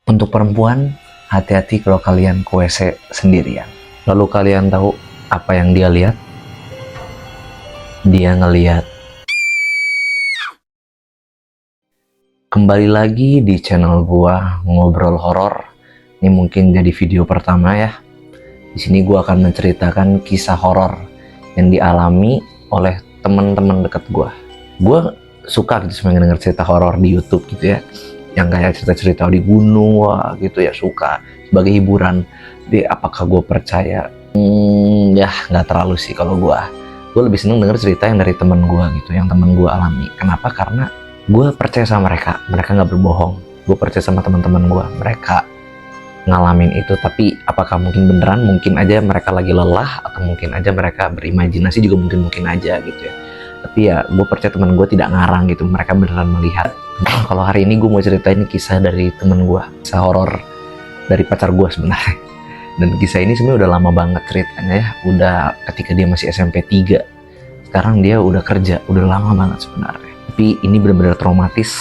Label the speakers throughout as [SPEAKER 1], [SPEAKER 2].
[SPEAKER 1] Untuk perempuan, hati-hati kalau kalian ke WC sendirian. Lalu kalian tahu apa yang dia lihat? Dia ngeliat. Kembali lagi di channel gua Ngobrol Horor. Ini mungkin jadi video pertama ya. Di sini gua akan menceritakan kisah horor yang dialami oleh teman-teman dekat gua. Gua suka gitu sebenarnya denger cerita horor di YouTube gitu ya. Yang kayak cerita-cerita di gunung wah gitu ya, suka sebagai hiburan. Tapi apakah gue percaya? Ya nggak terlalu sih kalau gue lebih seneng denger cerita yang dari temen gue gitu, yang temen gue alami. Kenapa? Karena gue percaya sama mereka nggak berbohong. Gue percaya sama teman-teman gue, mereka ngalamin itu. Tapi apakah mungkin beneran? Mungkin aja mereka lagi lelah, atau mungkin aja mereka berimajinasi, juga mungkin aja gitu ya. Tapi ya gue percaya teman gue tidak ngarang gitu, mereka beneran melihat. Kalau hari ini gue mau ceritain kisah dari temen gue, kisah horor dari pacar gue sebenarnya. Dan kisah ini sebenarnya udah lama banget ceritanya ya, udah ketika dia masih SMP 3. Sekarang dia udah kerja, udah lama banget sebenarnya. Tapi ini benar-benar traumatis,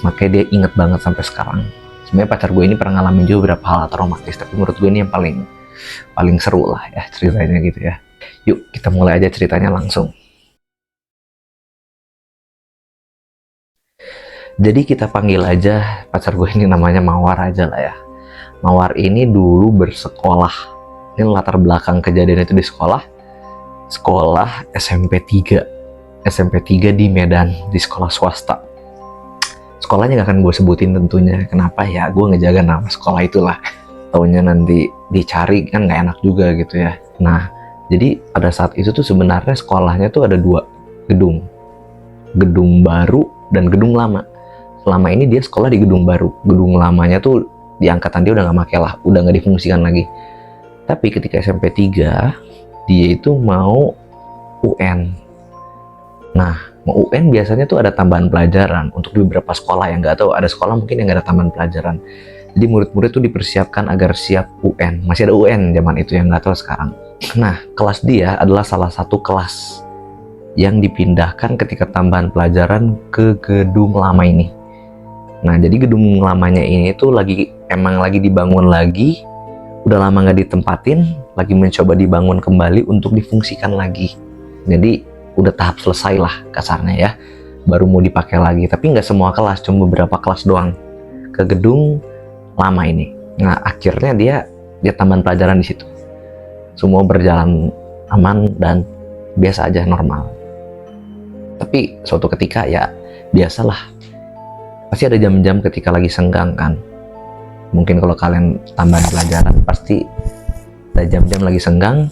[SPEAKER 1] makanya dia inget banget sampai sekarang. Sebenarnya pacar gue ini pernah ngalamin juga beberapa hal traumatis, tapi menurut gue ini yang paling seru lah ya ceritanya gitu ya. Yuk kita mulai aja ceritanya langsung. Jadi kita panggil aja pacar gue ini namanya Mawar aja lah ya. Mawar ini dulu bersekolah. Ini latar belakang kejadian itu di sekolah SMP 3. SMP 3 di Medan, di sekolah swasta. Sekolahnya gak akan gue sebutin tentunya. Kenapa ya? Gue ngejaga nama sekolah itulah. Taunya nanti dicari kan gak enak juga gitu ya. Nah, jadi pada saat itu tuh sebenarnya sekolahnya tuh ada 2 gedung. Gedung baru dan gedung lama. Selama ini dia sekolah di gedung baru. Gedung lamanya tuh di angkatan dia udah gak make lah, udah gak difungsikan lagi. Tapi ketika SMP 3 dia itu mau UN. Nah, mau UN biasanya tuh ada tambahan pelajaran. Untuk beberapa sekolah yang gak tahu, ada sekolah mungkin yang gak ada tambahan pelajaran. Jadi murid-murid tuh dipersiapkan agar siap UN. Masih ada UN zaman itu, yang gak tahu sekarang. Nah, kelas dia adalah salah satu kelas yang dipindahkan ketika tambahan pelajaran ke gedung lama ini. Nah, jadi gedung lamanya ini tuh emang lagi dibangun lagi, udah lama nggak ditempatin, lagi mencoba dibangun kembali untuk difungsikan lagi. Jadi udah tahap selesai lah kasarnya ya, baru mau dipakai lagi. Tapi nggak semua kelas, cuma beberapa kelas doang ke gedung lama ini. Nah, akhirnya dia tambahan pelajaran di situ. Semua berjalan aman dan biasa aja, normal. Tapi suatu ketika ya biasalah, pasti ada jam-jam ketika lagi senggang kan. Mungkin kalau kalian tambahan pelajaran pasti ada jam-jam lagi senggang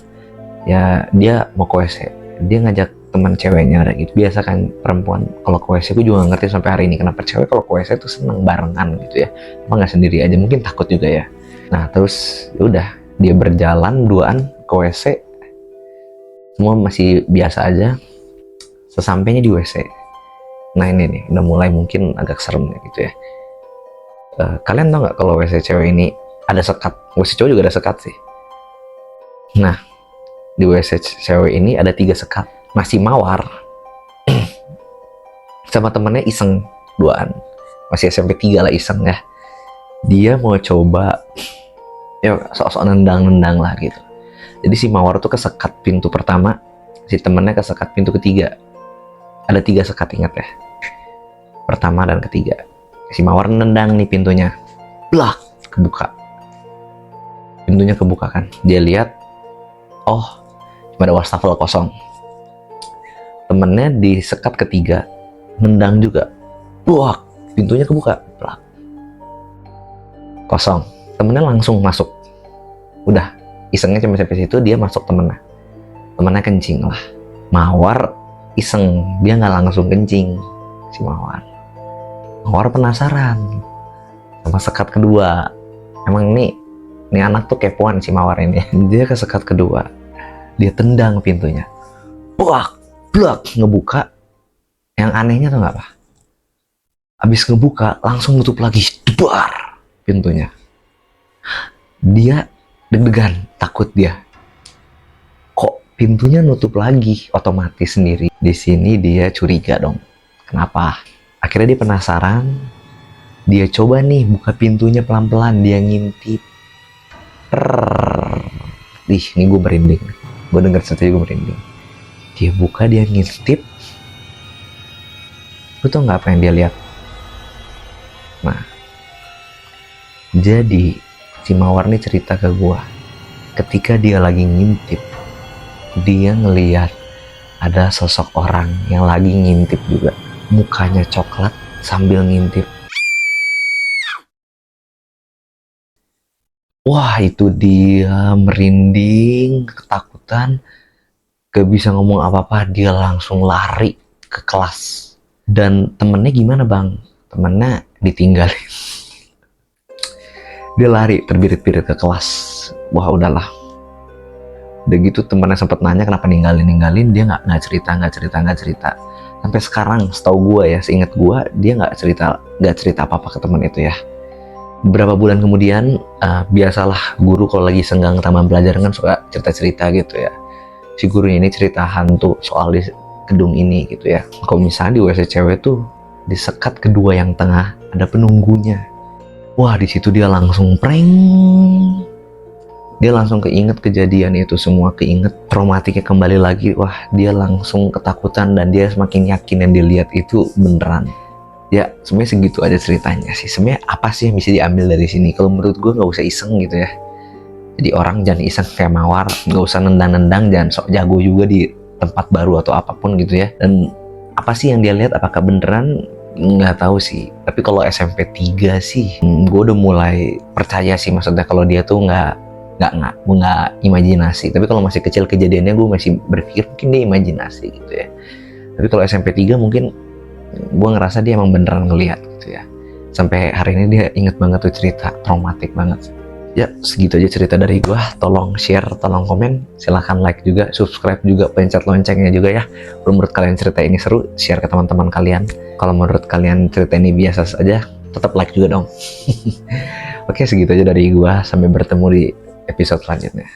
[SPEAKER 1] ya, dia mau ke WC, dia ngajak teman ceweknya gitu. Biasa kan perempuan kalau ke WC, gue juga gak ngerti sampai hari ini kenapa cewek kalau ke WC tuh seneng barengan gitu ya, emang gak sendiri aja, mungkin takut juga ya. Nah terus udah dia berjalan duaan ke WC, semua masih biasa aja. Sesampainya di WC, nah ini nih udah mulai mungkin agak serem ya gitu ya. Kalian tau nggak kalau WC cewek ini ada sekat? WC cowok juga ada sekat sih. Nah, di WC cewek ini ada 3 sekat. Masih Mawar sama temennya iseng duaan, masih SMP 3 lah, iseng ya. Dia mau coba ya sok-sok nendang lah gitu. Jadi si Mawar tuh kesekat pintu pertama, si temennya kesekat pintu ketiga. Ada 3 sekat, ingat ya, pertama dan ketiga. Si Mawar nendang nih pintunya, blak, kebuka. Pintunya kebuka kan, dia lihat, oh cuma ada wastafel kosong. Temennya di sekat ketiga nendang juga, blak, pintunya kebuka, blak, kosong. Temennya langsung masuk, udah isengnya cuma sampai situ, dia masuk. Temennya kencing lah. Mawar iseng, dia nggak langsung kencing. Si Mawar penasaran sama sekat kedua. Emang nih anak tuh kepoan si Mawar ini. Dia ke sekat kedua, dia tendang pintunya, blak, ngebuka. Yang anehnya tuh nggak apa, abis ngebuka langsung nutup lagi, debar pintunya. Dia deg-degan, takut dia, kok pintunya nutup lagi otomatis sendiri. Di sini dia curiga dong, kenapa? Akhirnya dia penasaran, Dia coba nih buka pintunya pelan-pelan, dia ngintip. Ih, ini gue merinding. Gue denger cerita gue merinding. Dia buka, dia ngintip. Lu tau nggak apa yang dia lihat? Nah, jadi si Mawar nih cerita ke gue, ketika dia lagi ngintip, dia ngeliat ada sosok orang yang lagi ngintip juga, mukanya coklat sambil ngintip. Wah, itu dia merinding, ketakutan, gak bisa ngomong apa-apa, dia langsung lari ke kelas. Dan temennya gimana bang? Temennya ditinggalin. Dia lari terbirit-birit ke kelas. Wah udahlah. Udah gitu temennya sempet nanya kenapa ninggalin, dia nggak cerita. Sampai sekarang setahu gue ya, seingat gue, dia nggak cerita apa-apa ke temen itu ya. Beberapa bulan kemudian, biasalah guru kalau lagi senggang taman pelajaran kan suka cerita-cerita gitu ya. Si guru ini cerita hantu soal di gedung ini gitu ya. Kalau misalnya di WC cewek tuh disekat kedua yang tengah ada penunggunya. Wah, di situ dia langsung prank. Dia langsung keinget kejadian itu semua, keinget traumatiknya kembali lagi. Wah, dia langsung ketakutan dan dia semakin yakin yang dilihat itu beneran. Ya, sebenarnya segitu aja ceritanya sih. Sebenarnya apa sih yang bisa diambil dari sini? Kalau menurut gue nggak usah iseng gitu ya. Jadi orang jangan iseng kayak Mawar, nggak usah nendang-nendang, jangan sok jago juga di tempat baru atau apapun gitu ya. Dan apa sih yang dia lihat, apakah beneran? Nggak tahu sih. Tapi kalau SMP 3 sih, gue udah mulai percaya sih, maksudnya kalau dia tuh nggak imajinasi. Tapi kalau masih kecil kejadiannya, gue masih berpikir mungkin dia imajinasi gitu ya. Tapi kalau SMP 3 mungkin gue ngerasa dia emang beneran ngelihat gitu ya. Sampai hari ini dia inget banget tuh cerita, traumatik banget. Ya, segitu aja cerita dari gue. Tolong share, tolong komen, silahkan like juga, subscribe juga, pencet loncengnya juga ya. Kalau menurut kalian cerita ini seru, share ke teman-teman kalian. Kalau menurut kalian cerita ini biasa saja, tetap like juga dong. Oke, segitu aja dari gue. Sampai bertemu di episode selanjutnya.